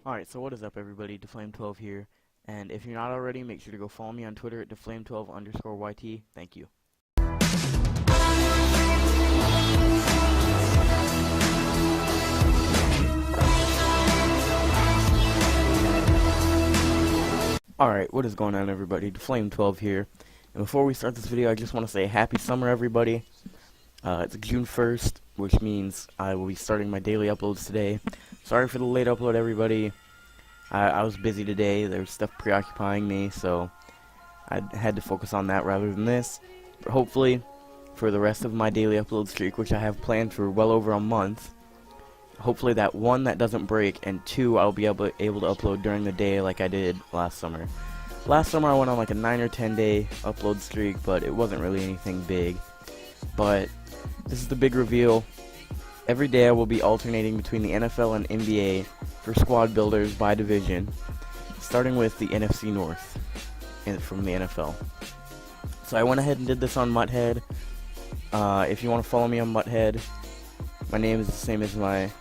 Alright, so what is up everybody, Deflame12 here, and if you're not already, make sure to go follow me on Twitter at Deflame12_YT. Thank you. Alright, what is going on everybody, Deflame12 here, and before we start this video, I just want to say happy summer everybody. It's June 1st, which means I will be starting my daily uploads today. Sorry for the late upload everybody. I was busy today, there was stuff preoccupying me, so I had to focus on that rather than this. But hopefully, for the rest of my daily upload streak, which I have planned for well over a month, hopefully that one, that doesn't break, and two, I'll be able to upload during the day like I did last summer. Last summer I went on like a 9 or 10 day upload streak, but it wasn't really anything big. But this is the big reveal. Every day I will be alternating between the NFL and NBA for squad builders by division, starting with the NFC North from the NFL. So I went ahead and did this on Mutthead. If you want to follow me on Mutthead, my name is the same as my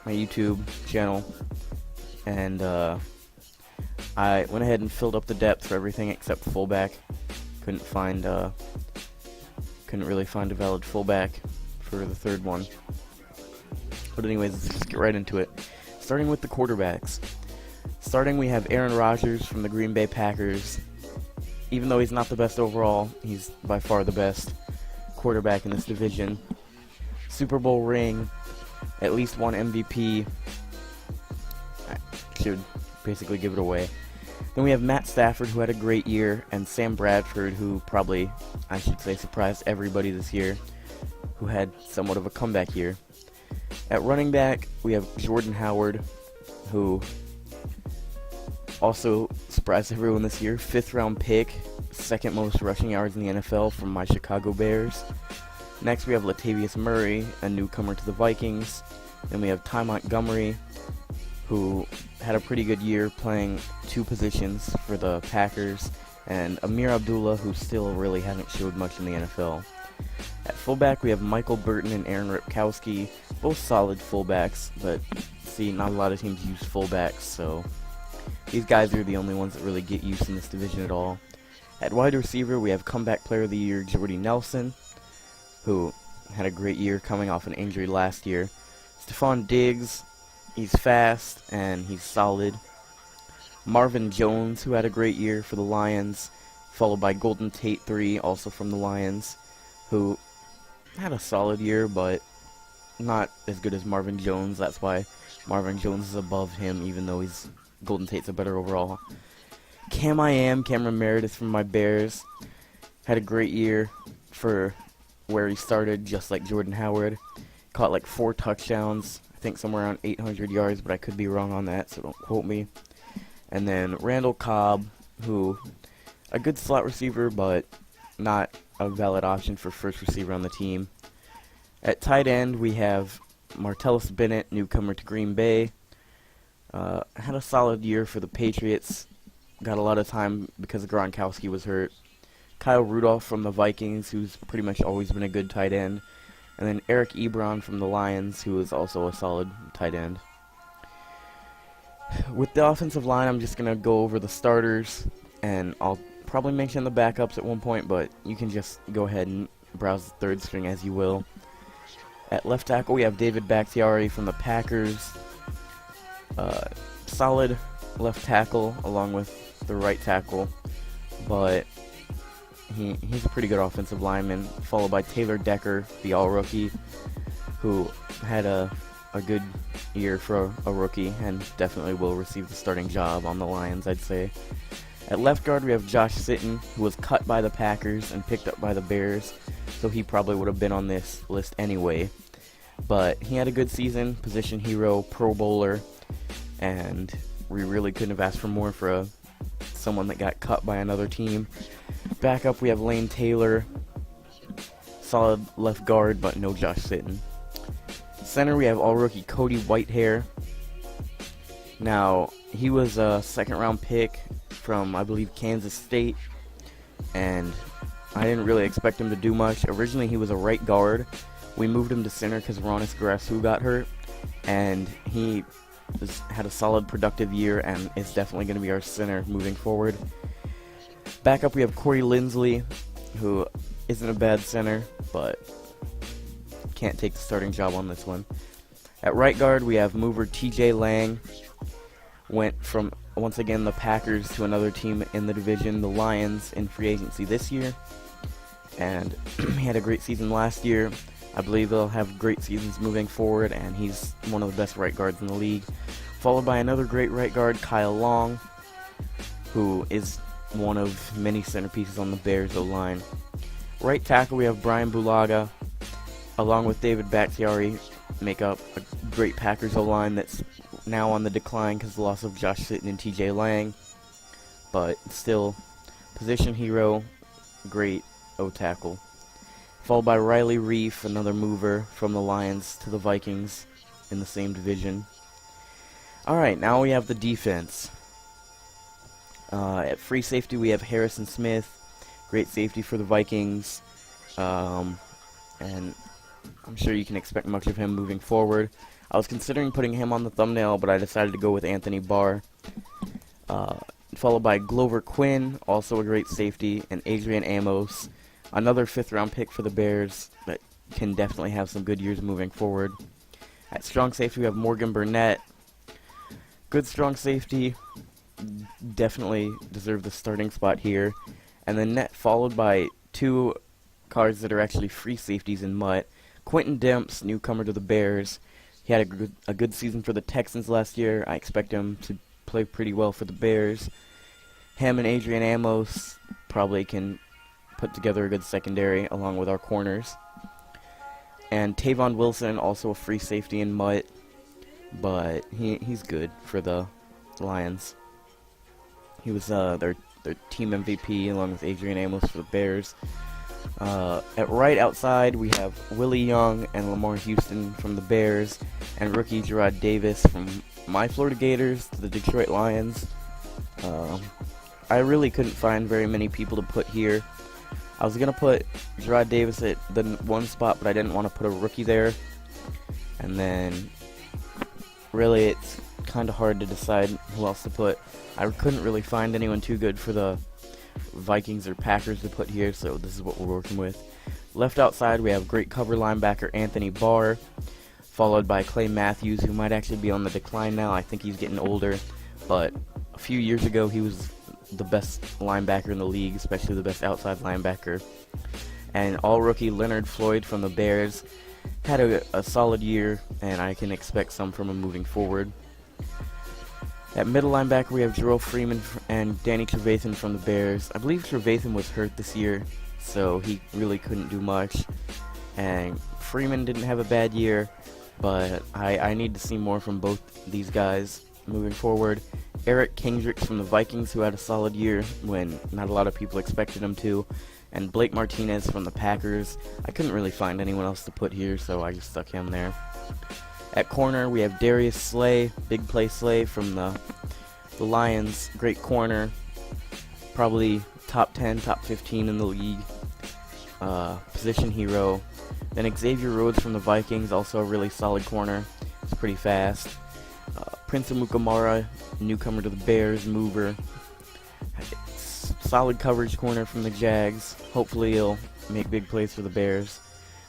YouTube channel, and I went ahead and filled up the depth for everything except fullback. Couldn't really find a valid fullback for the third one. But anyways, let's just get right into it. Starting with the quarterbacks. Starting, we have Aaron Rodgers from the Green Bay Packers. Even though he's not the best overall, he's by far the best quarterback in this division. Super Bowl ring, at least one MVP. I should basically give it away. Then we have Matt Stafford, who had a great year, and Sam Bradford, who probably, I should say, surprised everybody this year, who had somewhat of a comeback year. At running back, we have Jordan Howard, who also surprised everyone this year. 5th round pick, 2nd most rushing yards in the NFL from my Chicago Bears. Next, we have Latavius Murray, a newcomer to the Vikings. Then we have Ty Montgomery, who had a pretty good year playing 2 positions for the Packers. And Amir Abdullah, who still really hasn't showed much in the NFL. At fullback, we have Michael Burton and Aaron Ripkowski, both solid fullbacks, but see, not a lot of teams use fullbacks, so these guys are the only ones that really get used in this division at all. At wide receiver, we have comeback player of the year Jordy Nelson, who had a great year coming off an injury last year. Stephon Diggs, he's fast and he's solid. Marvin Jones, who had a great year for the Lions, followed by Golden Tate III, also from the Lions, who had a solid year, but not as good as Marvin Jones. That's why Marvin Jones is above him, even though Golden Tate's a better overall. Cameron Meredith from my Bears had a great year for where he started, just like Jordan Howard. Caught like 4 touchdowns, I think somewhere around 800 yards, but I could be wrong on that, so don't quote me. And then Randall Cobb, who, a good slot receiver, but not a valid option for first receiver on the team. At tight end, we have Martellus Bennett, newcomer to Green Bay. Had a solid year for the Patriots. Got a lot of time because Gronkowski was hurt. Kyle Rudolph from the Vikings, who's pretty much always been a good tight end. And then Eric Ebron from the Lions, who is also a solid tight end. With the offensive line, I'm just going to go over the starters, and I'll probably mention the backups at one point, but you can just go ahead and browse the third string as you will. At left tackle, we have David Bakhtiari from the Packers. Solid left tackle along with the right tackle, but he's a pretty good offensive lineman, followed by Taylor Decker, the all-rookie, who had a good year for a rookie and definitely will receive the starting job on the Lions, I'd say. At left guard, we have Josh Sitton, who was cut by the Packers and picked up by the Bears, so he probably would have been on this list anyway. But he had a good season, position hero, Pro Bowler, and we really couldn't have asked for more for someone that got cut by another team. Back up, we have Lane Taylor, solid left guard, but no Josh Sitton. Center, we have all-rookie Cody Whitehair. Now, he was a 2nd round pick from, I believe, Kansas State, and I didn't really expect him to do much. Originally, he was a right guard. We moved him to center because Ronis Garasu got hurt, and he has had a solid, productive year and is definitely going to be our center moving forward. Back up, we have Corey Lindsley, who isn't a bad center, but can't take the starting job on this one. At right guard, we have mover TJ Lang. Went from, once again, the Packers to another team in the division, the Lions, in free agency this year. And he had a great season last year. I believe they'll have great seasons moving forward, and he's one of the best right guards in the league. Followed by another great right guard, Kyle Long, who is one of many centerpieces on the Bears O-line. Right tackle, we have Brian Bulaga, along with David Bakhtiari, make up a great Packers O-line that's now on the decline because of the loss of Josh Sitton and TJ Lang. But still, position hero, great O-tackle. Followed by Riley Reef, another mover from the Lions to the Vikings in the same division. Alright, now we have the defense. At free safety, we have Harrison Smith, great safety for the Vikings, and I'm sure you can expect much of him moving forward. I was considering putting him on the thumbnail, but I decided to go with Anthony Barr. Followed by Glover Quinn, also a great safety, and Adrian Amos, another 5th-round pick for the Bears that can definitely have some good years moving forward. At strong safety, we have Morgan Burnett. Good strong safety, definitely deserve the starting spot here. And then net followed by 2 cards that are actually free safeties in Mutt. Quentin Demps, newcomer to the Bears. He had a good season for the Texans last year. I expect him to play pretty well for the Bears. Him and Adrian Amos probably can put together a good secondary along with our corners. And Tavon Wilson, also a free safety in Mutt, but he's good for the Lions. He was their team MVP along with Adrian Amos for the Bears. At right outside, we have Willie Young and Lamar Houston from the Bears, and rookie Gerard Davis from my Florida Gators to the Detroit Lions. I really couldn't find very many people to put here. I was going to put Gerard Davis at the one spot, but I didn't want to put a rookie there. And then, really, it's kind of hard to decide who else to put. I couldn't really find anyone too good for the Vikings or Packers to put here, so this is what we're working with. Left outside, we have great cover linebacker Anthony Barr, followed by Clay Matthews, who might actually be on the decline now. I think he's getting older, but a few years ago he was the best linebacker in the league, especially the best outside linebacker. And all-rookie Leonard Floyd from the Bears had a solid year, and I can expect some from him moving forward. At middle linebacker, we have Jerome Freeman and Danny Trevathan from the Bears. I believe Trevathan was hurt this year, so he really couldn't do much. And Freeman didn't have a bad year, but I need to see more from both these guys moving forward. Eric Kendricks from the Vikings, who had a solid year when not a lot of people expected him to. And Blake Martinez from the Packers. I couldn't really find anyone else to put here, so I just stuck him there. At corner, we have Darius Slay, big play Slay from the Lions. Great corner, probably top 10, top 15 in the league. Position hero. Then Xavier Rhodes from the Vikings, also a really solid corner. He's pretty fast. Prince Amukamara, newcomer to the Bears, mover. Solid coverage corner from the Jags. Hopefully he'll make big plays for the Bears.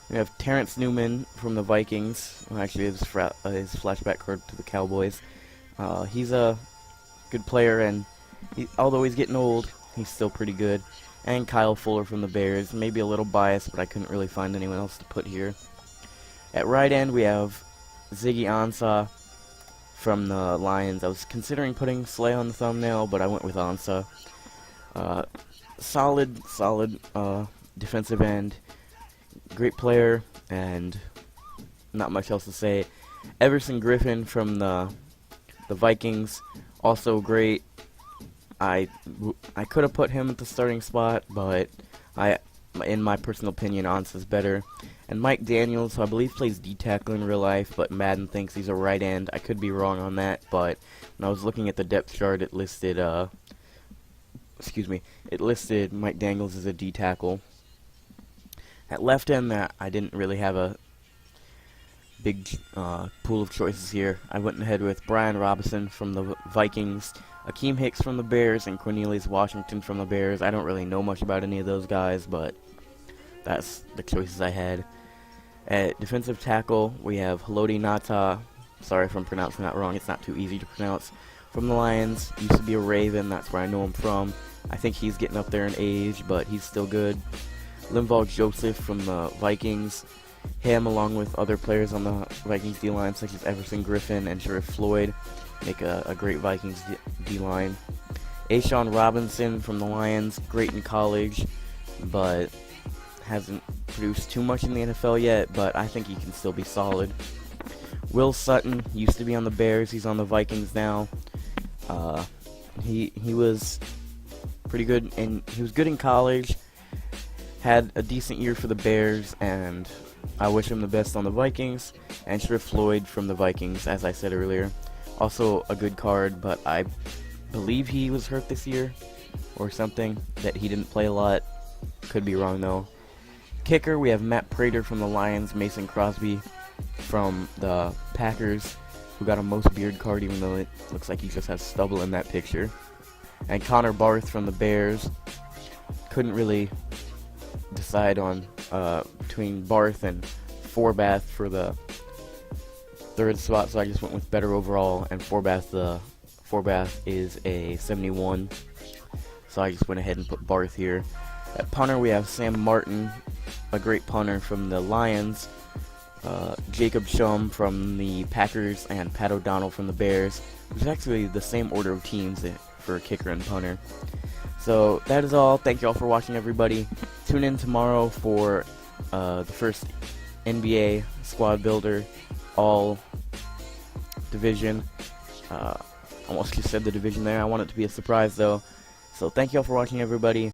We have Terrence Newman from the Vikings, who actually is his flashback card to the Cowboys. He's a good player, and although he's getting old, he's still pretty good. And Kyle Fuller from the Bears, maybe a little biased, but I couldn't really find anyone else to put here. At right end, we have Ziggy Ansah from the Lions. I was considering putting Slay on the thumbnail, but I went with Ansah. Solid defensive end. Great player, and not much else to say. Everson Griffin from the Vikings, also great. I could have put him at the starting spot, but in my personal opinion, Ansah's better. And Mike Daniels, who I believe plays D-tackle in real life, but Madden thinks he's a right end. I could be wrong on that, but when I was looking at the depth chart, it listed Mike Daniels as a D-tackle. At left end, I didn't really have big pool of choices here. I went ahead with Brian Robinson from the Vikings, Akeem Hicks from the Bears, and Cornelius Washington from the Bears. I don't really know much about any of those guys, but that's the choices I had. At defensive tackle, we have Haloti Ngata. Sorry if I'm pronouncing that wrong. It's not too easy to pronounce. From the Lions, used to be a Raven. That's where I know him from. I think he's getting up there in age, but he's still good. Linval Joseph from the Vikings. Him, along with other players on the Vikings D-line, such as Everson Griffin and Sharif Floyd, make a great Vikings D-line. A'Shawn Robinson from the Lions, great in college, but hasn't produced too much in the NFL yet, but I think he can still be solid. Will Sutton used to be on the Bears. He's on the Vikings now. He was pretty good, and he was good in college. Had a decent year for the Bears, and I wish him the best on the Vikings. And Sharif Floyd from the Vikings, as I said earlier, also a good card, but I believe he was hurt this year or something, that he didn't play a lot. Could be wrong though. Kicker, we have Matt Prater from the Lions, Mason Crosby from the Packers, who got a most beard card, even though it looks like he just has stubble in that picture. And Connor Barth from the Bears. Couldn't really decide on between Barth and Forbath for the third spot, so I just went with better overall, and Forbath is a 71, so I just went ahead and put Barth here. At punter, we have Sam Martin, a great punter from the Lions, Jacob Shum from the Packers, and Pat O'Donnell from the Bears, which is actually the same order of teams for kicker and punter. So that is all. Thank you all for watching, everybody. Tune in tomorrow for the first NBA Squad Builder All Division. Almost just said the division there. I want it to be a surprise though. So thank you all for watching, everybody.